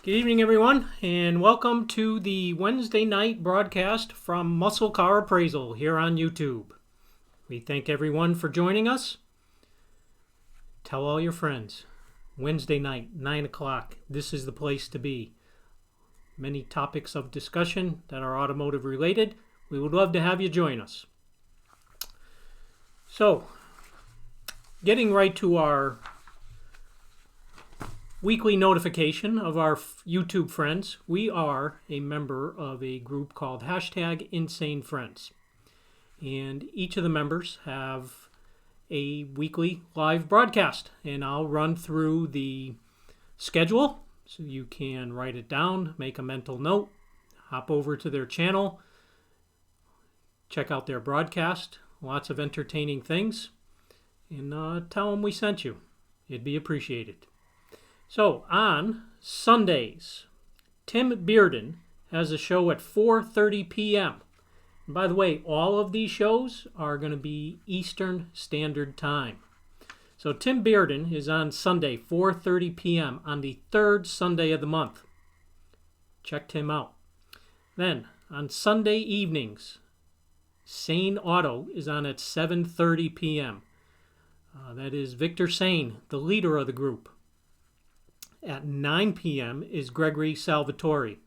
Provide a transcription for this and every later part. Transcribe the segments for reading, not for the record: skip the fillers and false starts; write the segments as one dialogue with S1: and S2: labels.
S1: Good evening, everyone, and welcome to the Wednesday night broadcast from Muscle Car Appraisal here on YouTube. We thank everyone for joining us. Tell all your friends. Wednesday night, 9 o'clock. This is the place to be. Many topics of discussion that are automotive related. We would love to have you join us. So, getting right to our weekly notification of our YouTube friends. We are a member of a group called #InsaneFriends. And each of the members have a weekly live broadcast. And I'll run through the schedule so you can write it down, make a mental note, hop over to their channel, check out their broadcast. Lots of entertaining things. And tell them we sent you. It'd be appreciated. So, on Sundays, Tim Bearden has a show at 4:30 p.m. And by the way, all of these shows are going to be Eastern Standard Time. So, Tim Bearden is on Sunday, 4:30 p.m. on the third Sunday of the month. Check Tim out. Then, on Sunday evenings, Sane Auto is on at 7:30 p.m. That is Victor Sane, the leader of the group. At 9 p.m. is Gregory Salvatore.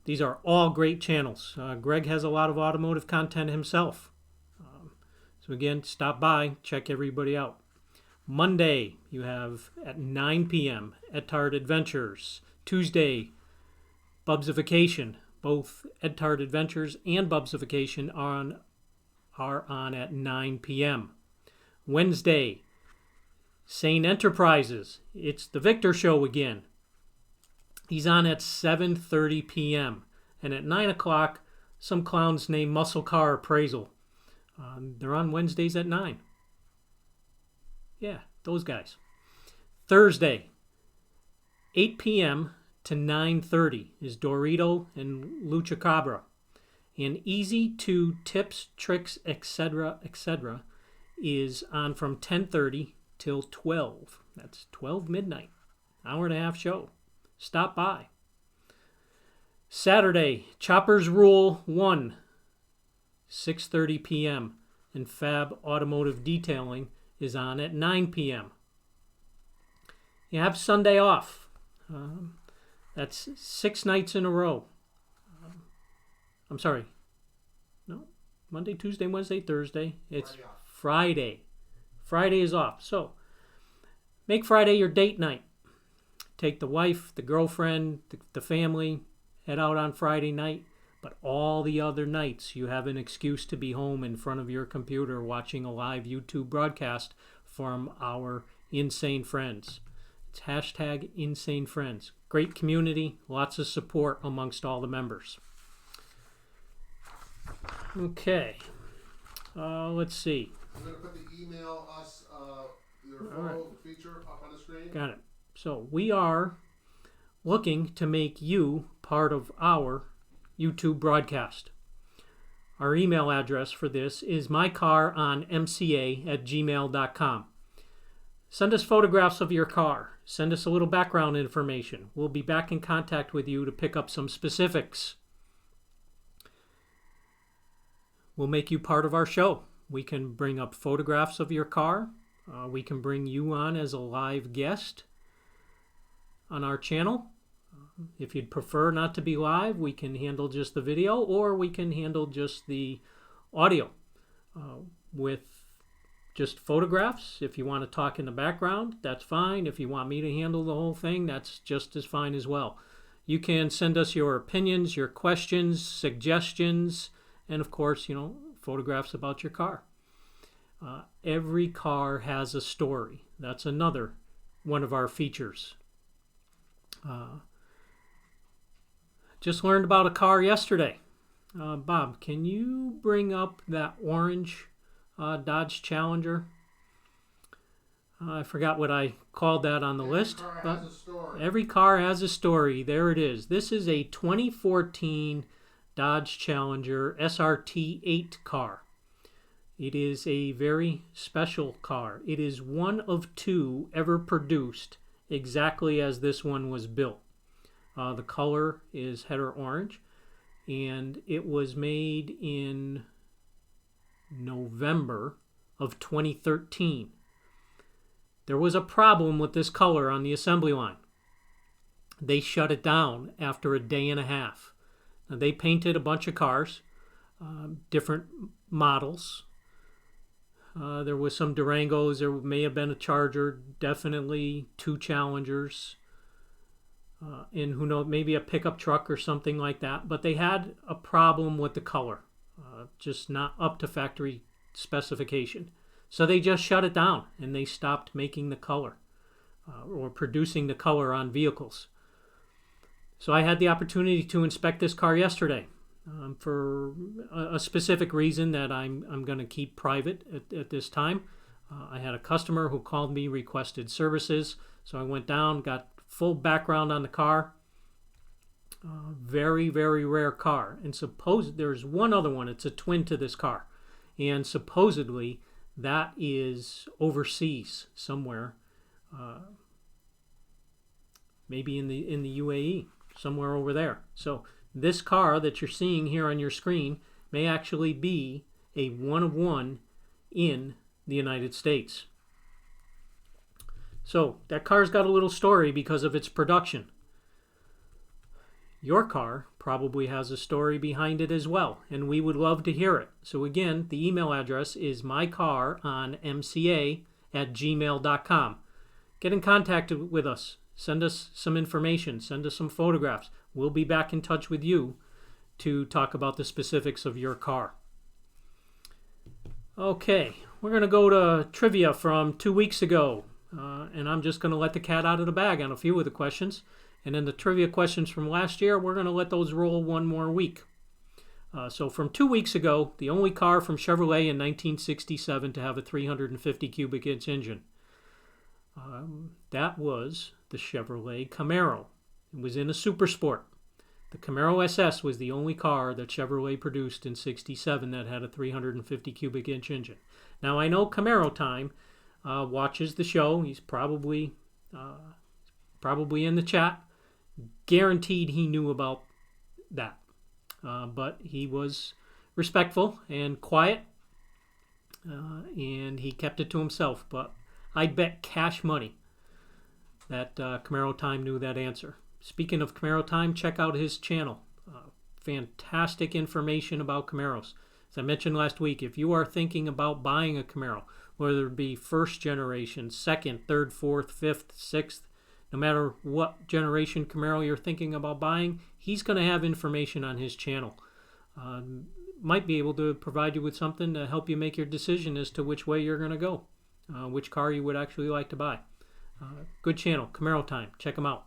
S1: These are all great channels. Greg has a lot of automotive content himself. So again, stop by, check everybody out. Monday, you have at 9 p.m. Ettard Adventures. Tuesday, Bubsification. Both Ettard Adventures and Bubsification are on at 9 p.m. Wednesday, Sane Enterprises. It's the Victor Show again. He's on at 7:30 p.m. And at 9 o'clock, some clowns named Muscle Car Appraisal. They're on Wednesdays at 9. Yeah, those guys. Thursday, 8 p.m. to 9:30 is Dorito and Lucha Cabra. And Easy to Tips, Tricks, etc., is on from 10:30 till 12. That's 12 midnight. Hour and a half show. Stop by. Saturday, Choppers Rule 1, 6:30 p.m. And Fab Automotive Detailing is on at 9 p.m. You have Sunday off. That's 6 nights in a row. I'm sorry. No. Monday, Tuesday, Wednesday, Thursday. It's Friday. Friday is off. So, make Friday your date night. Take the wife, the girlfriend, the family, head out on Friday night. But all the other nights, you have an excuse to be home in front of your computer watching a live YouTube broadcast from our Insane Friends. It's #InsaneFriends. Great community, lots of support amongst all the members. Okay. Let's see.
S2: I'm going to put the email us your photo feature up on the screen.
S1: Got it. So we are looking to make you part of our YouTube broadcast. Our email address for this is mycaronmca@gmail.com. Send us photographs of your car. Send us a little background information. We'll be back in contact with you to pick up some specifics. We'll make you part of our show. We can bring up photographs of your car. We can bring you on as a live guest on our channel. If you'd prefer not to be live, we can handle just the video, or we can handle just the audio with just photographs. If you want to talk in the background, that's fine. If you want me to handle the whole thing, that's just as fine as well. You can send us your opinions, your questions, suggestions, and of course, photographs about your car. Every car has a story. That's another one of our features. Just learned about a car yesterday. Bob, can you bring up that orange Dodge Challenger? I forgot what I called that on the list. But every car has a story. There it is. This is a 2014 Dodge Challenger SRT 8 car. It is a very special car. It is one of 2 ever produced exactly as this one was built. The color is header orange, and it was made in November of 2013. There was a problem with this color on the assembly line. They shut it down after a day and a half. Now, they painted a bunch of cars, different models. There was some Durangos. There may have been a Charger, definitely 2 Challengers, and who knows, maybe a pickup truck or something like that. But they had a problem with the color, just not up to factory specification. So they just shut it down and they stopped making the color or producing the color on vehicles. So I had the opportunity to inspect this car yesterday for a specific reason that I'm going to keep private at this time. I had a customer who called me, requested services. So I went down, got full background on the car. Very, very rare car. And there's one other one. It's a twin to this car. And supposedly that is overseas somewhere, maybe in the UAE, somewhere over there. So this car that you're seeing here on your screen may actually be a one of one in the United States. So that car's got a little story because of its production. Your car probably has a story behind it as well, and we would love to hear it. So again, the email address is mycaronmca@gmail.com. Get in contact with us. Send us some information. Send us some photographs. We'll be back in touch with you to talk about the specifics of your car. Okay, we're going to go to trivia from 2 weeks ago, and I'm just going to let the cat out of the bag on a few of the questions. And then the trivia questions from last year, we're going to let those roll one more week. So from 2 weeks ago, the only car from Chevrolet in 1967 to have a 350 cubic inch engine. That was the Chevrolet Camaro. It was in a Super Sport. The Camaro SS was the only car that Chevrolet produced in 67 that had a 350 cubic inch engine. Now I know Camaro Time watches the show. He's probably in the chat. Guaranteed he knew about that. But he was respectful and quiet, and he kept it to himself. But I bet cash money that Camaro Time knew that answer. Speaking of Camaro Time, check out his channel. Fantastic information about Camaros. As I mentioned last week, if you are thinking about buying a Camaro, whether it be first generation, second, third, fourth, fifth, sixth, no matter what generation Camaro you're thinking about buying, he's going to have information on his channel. Might be able to provide you with something to help you make your decision as to which way you're going to go, which car you would actually like to buy. Good channel, Camaro Time. Check him out.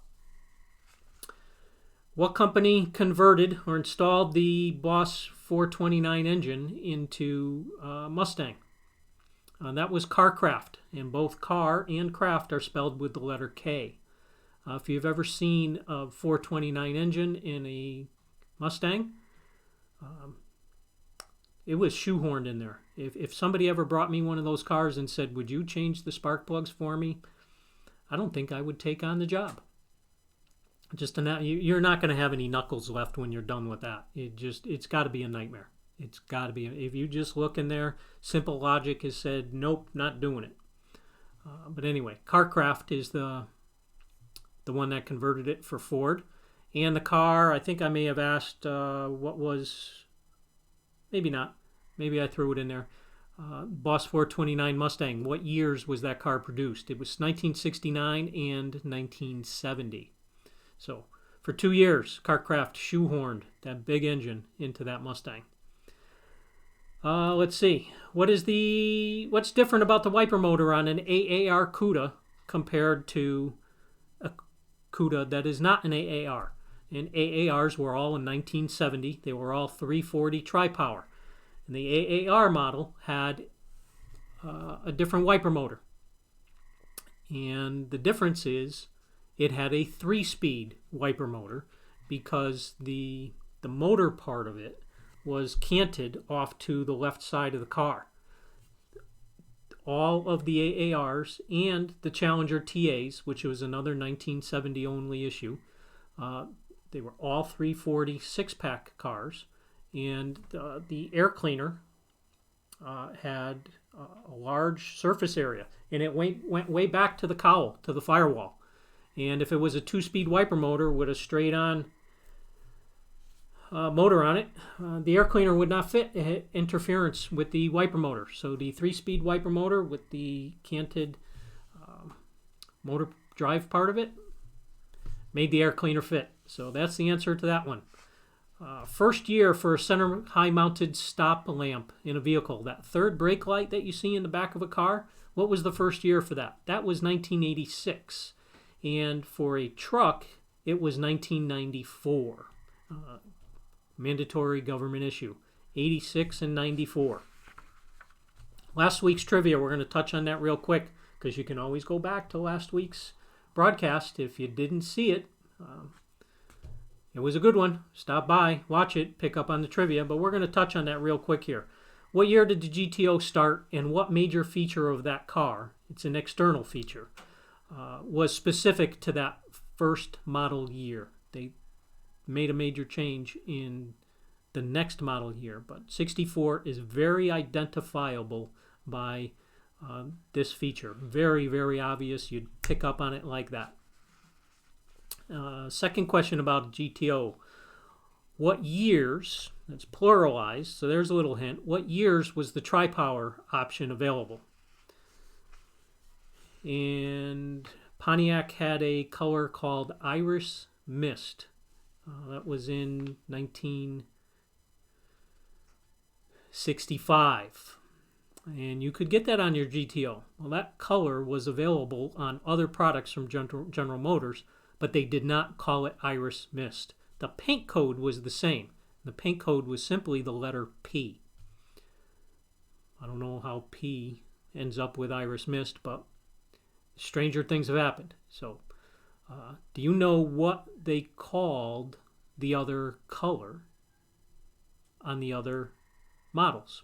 S1: What company converted or installed the Boss 429 engine into Mustang? That was CarCraft, and both car and craft are spelled with the letter K. If you've ever seen a 429 engine in a Mustang, it was shoehorned in there. If somebody ever brought me one of those cars and said, "Would you change the spark plugs for me?" I don't think I would take on the job. You're not going to have any knuckles left when you're done with that. It's got to be a nightmare. It's got to be. If you just look in there, simple logic has said, nope, not doing it. But anyway, CarCraft is the one that converted it for Ford. And the car, I think I may have asked what was, maybe not. Maybe I threw it in there. Boss 429 Mustang. What years was that car produced? It was 1969 and 1970. So for 2 years, CarCraft shoehorned that big engine into that Mustang. Let's see. What's different about the wiper motor on an AAR CUDA compared to a CUDA that is not an AAR? And AARs were all in 1970. They were all 340 tri-power. And the AAR model had a different wiper motor. And the difference is it had a 3-speed wiper motor because the motor part of it was canted off to the left side of the car. All of the AARs and the Challenger TAs, which was another 1970 only issue, They were all 340 six-pack cars, and the air cleaner had a large surface area, and it went way back to the cowl, to the firewall. And if it was a 2-speed wiper motor with a straight-on motor on it, the air cleaner would not fit interference with the wiper motor. So the 3-speed wiper motor with the canted motor drive part of it made the air cleaner fit. So that's the answer to that one. First year for a center high mounted stop lamp in a vehicle, that third brake light that you see in the back of a car, what was the first year for that? That was 1986. And for a truck, it was 1994. Mandatory government issue. 86 and 94. Last week's trivia, we're going to touch on that real quick because you can always go back to last week's broadcast if you didn't see it. It was a good one. Stop by, watch it, pick up on the trivia, but we're going to touch on that real quick here. What year did the GTO start, and what major feature of that car, it's an external feature, was specific to that first model year? They made a major change in the next model year, but 64 is very identifiable by this feature. Very, very obvious. You'd pick up on it like that. Second question about GTO. What years, that's pluralized, so there's a little hint, what years was the tri-power option available? And Pontiac had a color called Iris Mist. That was in 1965. And you could get that on your GTO. Well, that color was available on other products from General Motors, but they did not call it Iris Mist. The paint code was the same. The paint code was simply the letter P. I don't know how P ends up with Iris Mist, but stranger things have happened. So, do you know what they called the other color on the other models?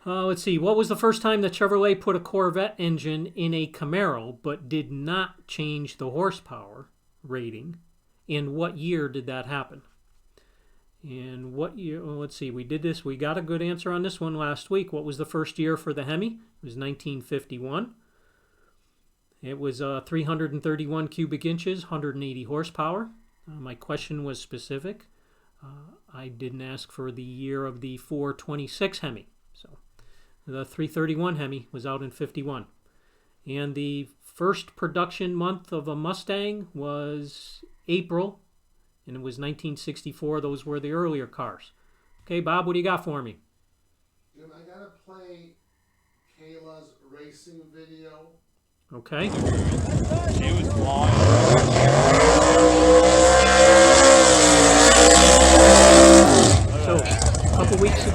S1: Let's see. What was the first time that Chevrolet put a Corvette engine in a Camaro but did not change the horsepower rating? And what year did that happen? And what year? Well, let's see. We did this. We got a good answer on this one last week. What was the first year for the Hemi? It was 1951. It was 331 cubic inches, 180 horsepower. My question was specific. I didn't ask for the year of the 426 Hemi. So the 331 Hemi was out in 51. And the first production month of a Mustang was April, and it was 1964. Those were the earlier cars. Okay, Bob, what do you got for me?
S2: Jim, I gotta play Kayla's racing video.
S1: Okay.
S3: She was flying.
S1: So, a few weeks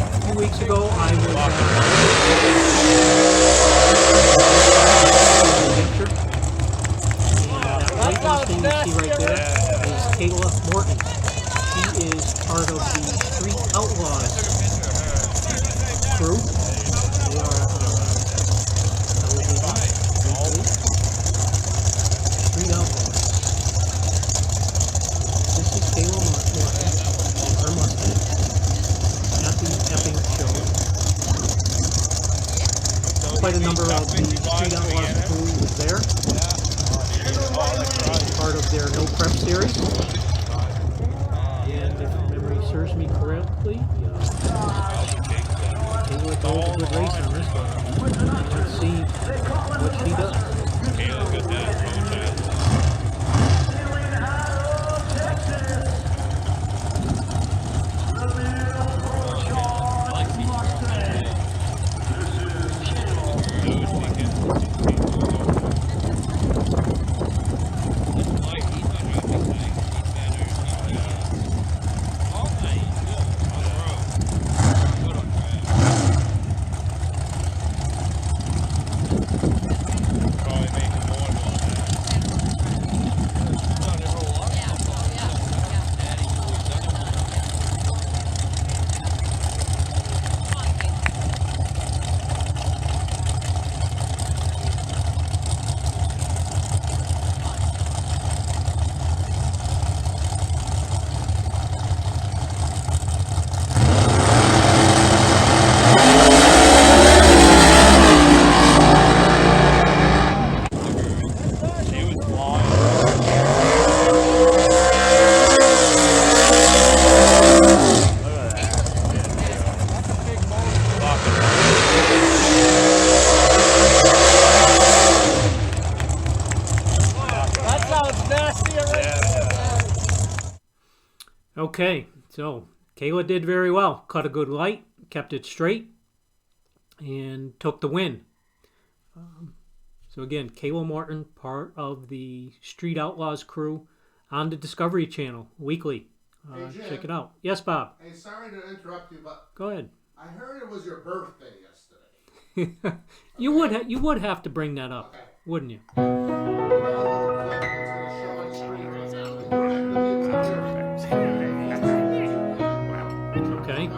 S1: ago, I was picture. And that white thing you see right there is Kayla Morton. She is part of the Street Outlaws crew. They are Street Outlaws. This is Kayla Morton and her Mustang at the Epping show. Quite a number of the Street Outlaws crew was there. Part of their No Prep series. And if memory serves me correctly, Kayla drove a good race on this one. Let's see what she does.
S3: Kayla's got that probably making more and more.
S1: So Kayla did very well. Cut a good light, kept it straight, and took the win. So again, Kayla Morton, part of the Street Outlaws crew on the Discovery Channel weekly.
S2: Hey, Jim.
S1: Check it out. Yes, Bob.
S2: Hey, sorry to interrupt you, but
S1: Go ahead.
S2: I heard it was your birthday yesterday.
S1: You would have to bring that up,
S2: Okay.
S1: wouldn't you?
S2: We got a little clip that's going to show on screen right now. You don't have to leave it
S1: Okay.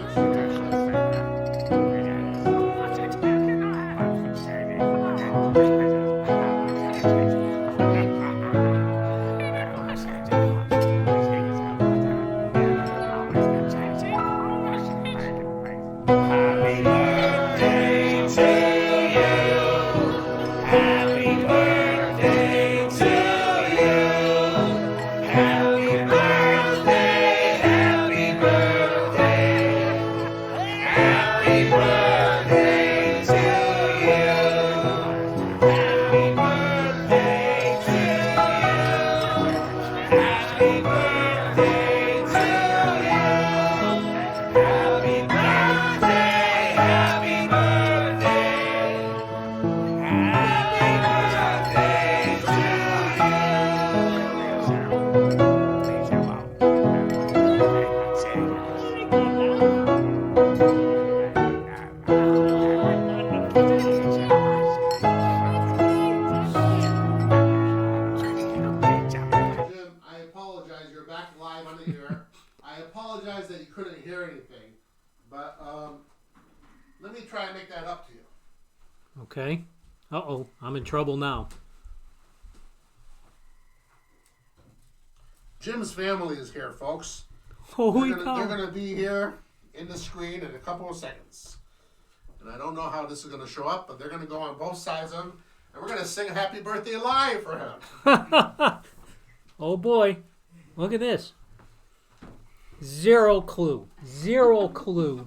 S2: Jim, I apologize. You're back live on the air. I apologize that you couldn't hear anything, but let me try and make that up to you.
S1: Okay. Uh-oh, I'm in trouble now.
S2: Jim's family is here, folks.
S1: Holy
S2: They're
S1: cow.
S2: going to be here in the screen in a couple of seconds. And I don't know how this is going to show up, but they're going to go on both sides of him. And we're going to sing Happy Birthday live for him.
S1: Oh boy. Look at this. Zero clue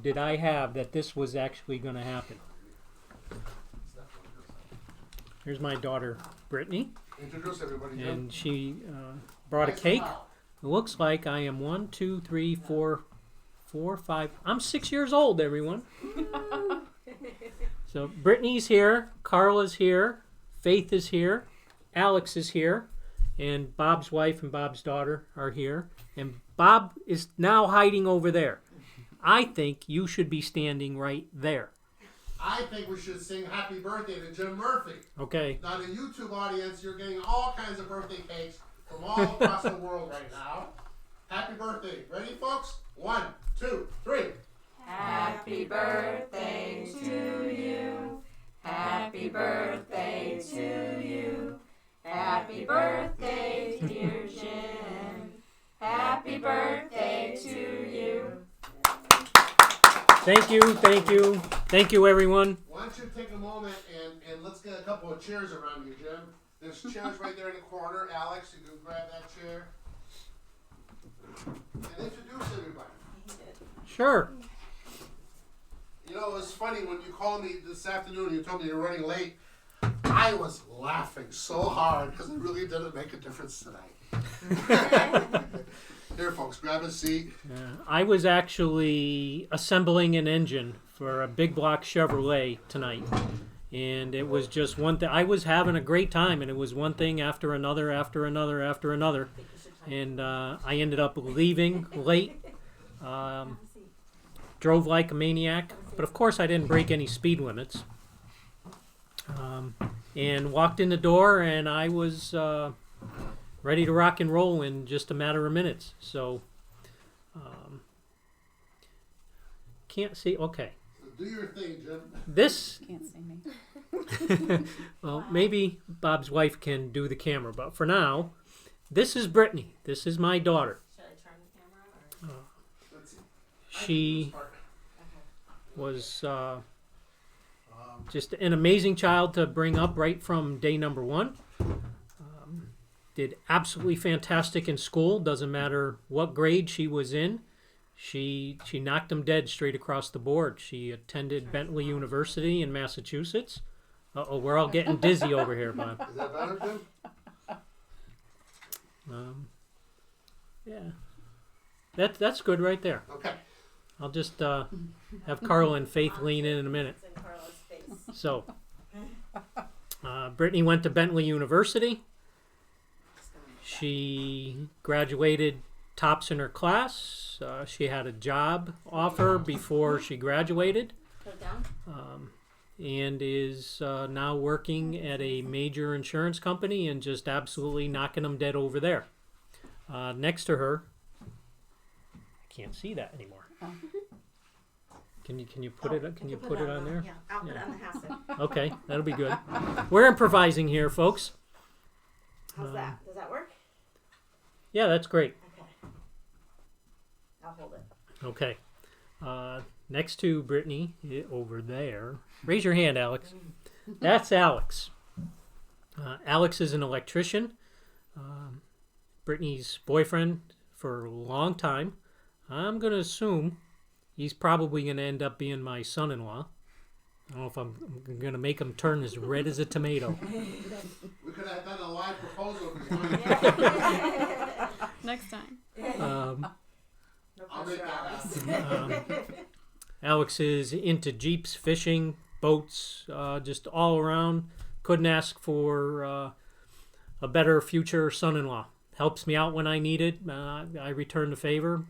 S1: did I have that this was actually going to happen. Here's my daughter, Brittany,
S2: Introduce everybody, Jim.
S1: and she brought a cake. It looks like I am 1, 2, 3, 4, 5. I'm 6 years old, everyone. So Brittany's here, Carla's here, Faith is here, Alex is here, and Bob's wife and Bob's daughter are here. And Bob is now hiding over there. I think you should be standing right there.
S2: I think we should sing Happy Birthday to Jim Murphy.
S1: Okay.
S2: Now, the YouTube audience, you're getting all kinds of birthday cakes from all across the world right now. Happy birthday. Ready, folks? 1, 2, 3.
S4: Happy birthday to you. Happy birthday to you. Happy birthday, dear Jim. Happy birthday to you.
S1: Thank you, thank you. Thank you, everyone.
S2: Why don't you take a moment and let's get a couple of chairs around you, Jim. There's chairs right there in the corner. Alex, you can grab that chair. And introduce everybody.
S1: Sure.
S2: You know, it was funny when you called me this afternoon and you told me you were running late. I was laughing so hard because it really didn't make a difference tonight. Here, folks, grab a seat.
S1: I was actually assembling an engine for a big block Chevrolet tonight. And it was just one thing. I was having a great time, and it was one thing after another, after another, after another. And I ended up leaving late. Drove like a maniac. But of course, I didn't break any speed limits. And walked in the door, and I was ready to rock and roll in just a matter of minutes. So, can't see. Okay.
S2: Do your thing, Jim.
S1: This,
S4: Can't see me.
S1: well, maybe Bob's wife can do the camera, but for now, this is Brittany. This is my daughter.
S4: Should I turn the camera?
S2: Let's see.
S1: She was just an amazing child to bring up right from day number one. Did absolutely fantastic in school. Doesn't matter what grade she was in. She knocked them dead straight across the board. She attended Bentley University in Massachusetts. Uh-oh, we're all getting dizzy over here, Bob.
S2: Is that better, Jim?
S1: Yeah. That's good right there.
S2: Okay.
S1: I'll just have Carla and Faith lean in a minute.
S4: It's in Carla's face.
S1: So, Brittany went to Bentley University. She graduated tops in her class. She had a job offer before she graduated.
S4: Put it down.
S1: And is now working at a major insurance company and just absolutely knocking them dead over there. Next to her, I can't see that anymore. Can you put it? Can you put it on there?
S4: Yeah, I'll put it on the house.
S1: Okay, that'll be good. We're improvising here, folks.
S4: How's that? Does that work?
S1: Yeah, that's great.
S4: Okay. I'll hold it.
S1: Okay. Next to Brittany, over there. Raise your hand, Alex. That's Alex. Alex is an electrician. Brittany's boyfriend for a long time. I'm going to assume he's probably going to end up being my son-in-law. I don't know if I'm going to make him turn as red as a tomato.
S2: We could have done a live proposal.
S5: Next time.
S4: No
S2: I'll make
S4: pressure,
S2: that
S4: Alex.
S2: happen.
S1: Alex is into Jeeps, fishing, boats, just all around. Couldn't ask for a better future son-in-law. Helps me out when I need it. I return the favor.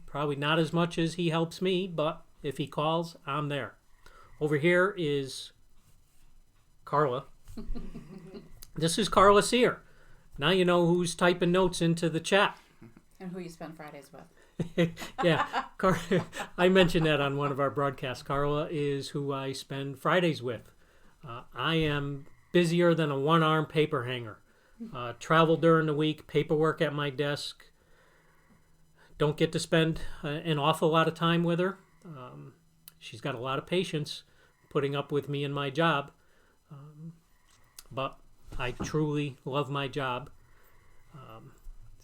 S1: Probably not as much as he helps me, but if he calls, I'm there. Over here is Carla. This is Carla Sear. Now you know who's typing notes into the chat.
S5: And who you spend Fridays with.
S1: Yeah, I mentioned that on one of our broadcasts. Carla is who I spend Fridays with. I am busier than a one-arm paper hanger. Travel during the week, paperwork at my desk. Don't get to spend an awful lot of time with her. She's got a lot of patience putting up with me and my job. But I truly love my job.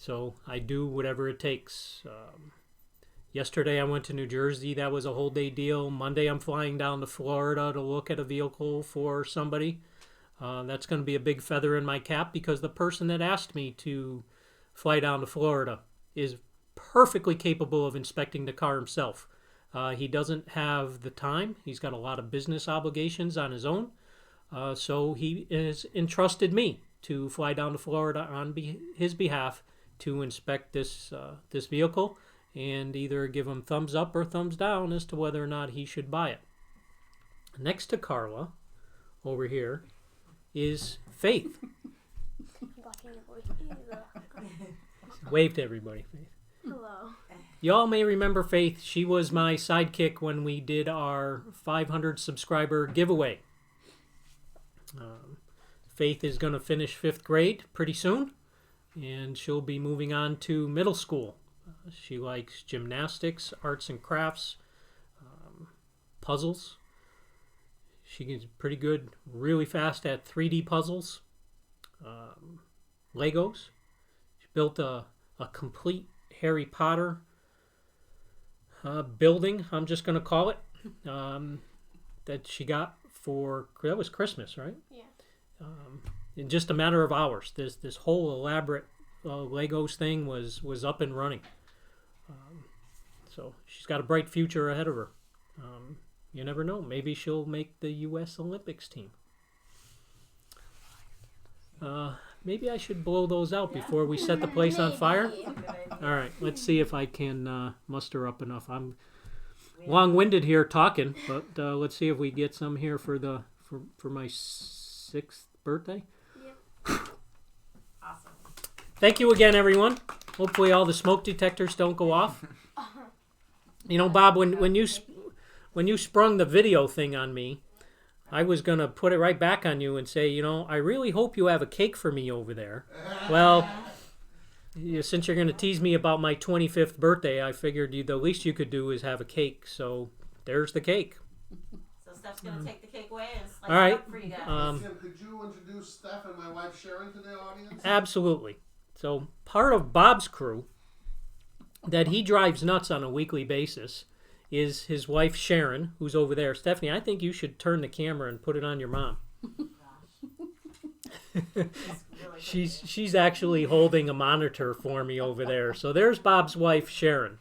S1: So I do whatever it takes. Yesterday I went to New Jersey. That was a whole day deal. Monday I'm flying down to Florida to look at a vehicle for somebody. That's going to be a big feather in my cap because the person that asked me to fly down to Florida is perfectly capable of inspecting the car himself. He doesn't have the time. He's got a lot of business obligations on his own. So he has entrusted me to fly down to Florida on his behalf to inspect this vehicle and either give him thumbs up or thumbs down as to whether or not he should buy it. Next to Carla, over here, is Faith. Wave to everybody, Faith.
S6: Hello.
S1: Y'all may remember Faith. She was my sidekick when we did our 500 subscriber giveaway. Faith is going to finish 5th grade pretty soon, and she'll be moving on to middle school. She likes gymnastics, arts and crafts, puzzles. She gets pretty good, really fast at 3D puzzles, Legos. She built a complete Harry Potter building, I'm just going to call it, that she got that was Christmas, right?
S6: Yeah.
S1: In just a matter of hours, this whole elaborate Legos thing was up and running. So she's got a bright future ahead of her. You never know. Maybe she'll make the U.S. Olympics team. Maybe I should blow those out before we set the place on fire. All right, let's see if I can muster up enough. I'm long-winded here talking, but let's see if we get some here for my 6th birthday.
S6: Yep.
S4: Awesome.
S1: Thank you again, everyone. Hopefully all the smoke detectors don't go off. You know, Bob, when you sprung the video thing on me, I was going to put it right back on you and say, you know, I really hope you have a cake for me over there. Well, since you're going to tease me about my 25th birthday, I figured the least you could do is have a cake. So there's the cake.
S4: So Steph's going to take the cake away and slice
S1: All right.
S4: it up for you guys.
S2: Tim, could you introduce Steph and my wife Sharon to the audience?
S1: Absolutely. So part of Bob's crew that he drives nuts on a weekly basis is his wife Sharon, who's over there. Stephanie, I think you should turn the camera and put it on your mom. She's actually holding a monitor for me over there. So there's Bob's wife Sharon.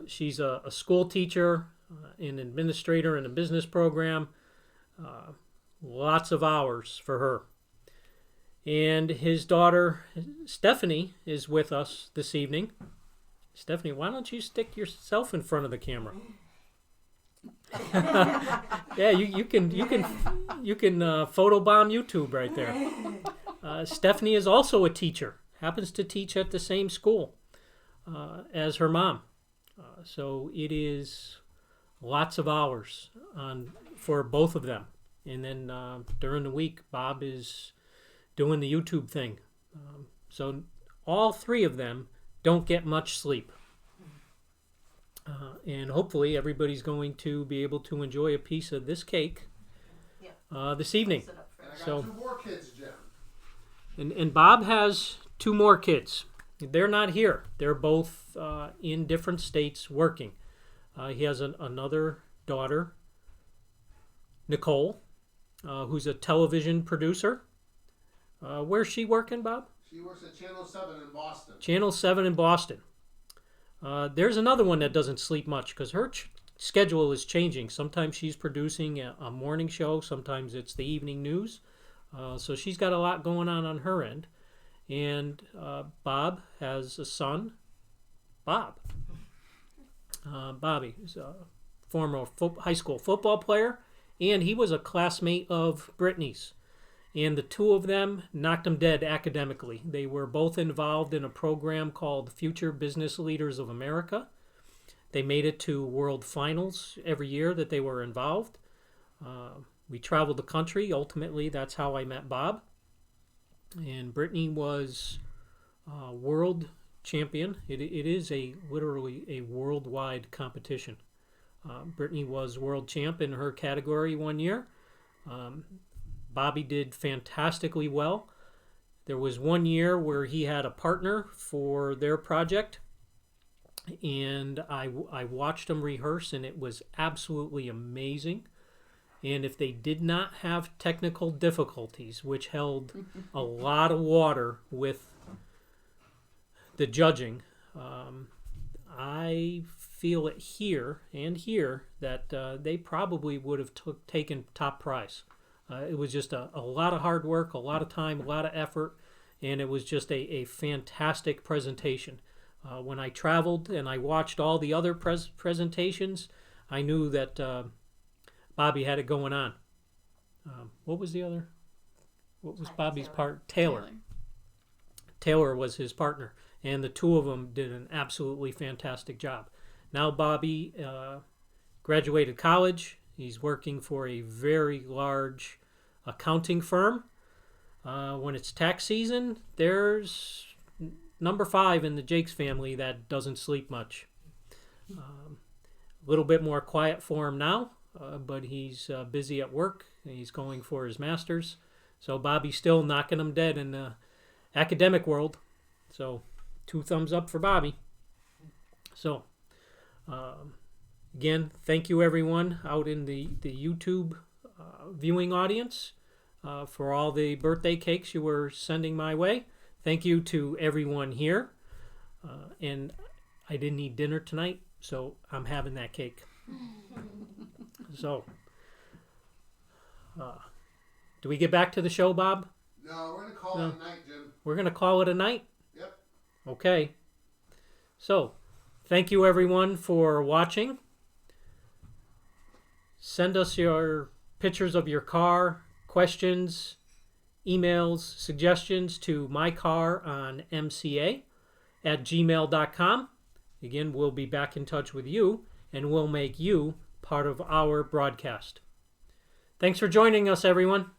S1: She's a school teacher, an administrator in a business program. Lots of hours for her. And his daughter, Stephanie, is with us this evening. Stephanie, why don't you stick yourself in front of the camera? Yeah, you can photobomb YouTube right there. Stephanie is also a teacher. Happens to teach at the same school as her mom. So it is lots of hours for both of them. And then during the week, Bob is doing the YouTube thing. So all three of them don't get much sleep. And hopefully everybody's going to be able to enjoy a piece of this cake this evening.
S2: And I got 2 more kids, Jim.
S1: And Bob has 2 more kids. They're not here. They're both in different states working. He has another daughter, Nicole, who's a television producer. Where's she working, Bob?
S2: She works at Channel 7 in Boston.
S1: Channel 7 in Boston. There's another one that doesn't sleep much because her schedule is changing. Sometimes she's producing a morning show. Sometimes it's the evening news. So she's got a lot going on her end. And Bob has a son, Bob. Bobby is a former high school football player, and he was a classmate of Brittany's. And the 2 of them knocked him dead academically. They were both involved in a program called Future Business Leaders of America. They made it to world finals every year that they were involved. We traveled the country. Ultimately, that's how I met Bob. And Brittany was world champion. It is literally a worldwide competition. Brittany was world champ in her category one year. Bobby did fantastically well. There was one year where he had a partner for their project, and I watched them rehearse, and it was absolutely amazing. And if they did not have technical difficulties, which held a lot of water with the judging, I feel it here and here that they probably would have taken top prize. It was just a lot of hard work, a lot of time, a lot of effort, and it was just a fantastic presentation. When I traveled and I watched all the other presentations, I knew that Bobby had it going on. What was Bobby's part? Taylor. Taylor was his partner, and the 2 of them did an absolutely fantastic job. Now Bobby graduated college. He's working for a very large accounting firm. When it's tax season, there's number 5 in the Jakes family that doesn't sleep much. A little bit more quiet for him now, but he's busy at work. He's going for his master's. So Bobby's still knocking him dead in the academic world. So 2 thumbs up for Bobby. So again, thank you everyone out in the YouTube viewing audience for all the birthday cakes you were sending my way. Thank you to everyone here. And I didn't eat dinner tonight, so I'm having that cake. So, do we get back to the show, Bob?
S2: No, we're going to call it a night, Jim.
S1: We're going to call it a night?
S2: Yep.
S1: Okay. So, thank you everyone for watching. Send us your pictures of your car, questions, emails, suggestions to mycaronmca@gmail.com. Again, we'll be back in touch with you, and we'll make you part of our broadcast. Thanks for joining us, everyone.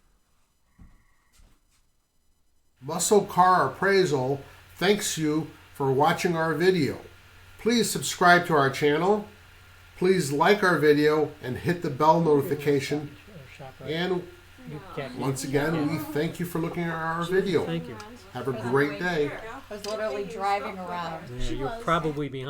S2: Muscle Car Appraisal thanks you for watching our video. Please subscribe to our channel. Please like our video and hit the bell notification. And once again, we thank you for looking at our video.
S1: Thank you.
S2: Have a great day.
S5: I was literally driving around.
S1: Yeah, you're probably behind.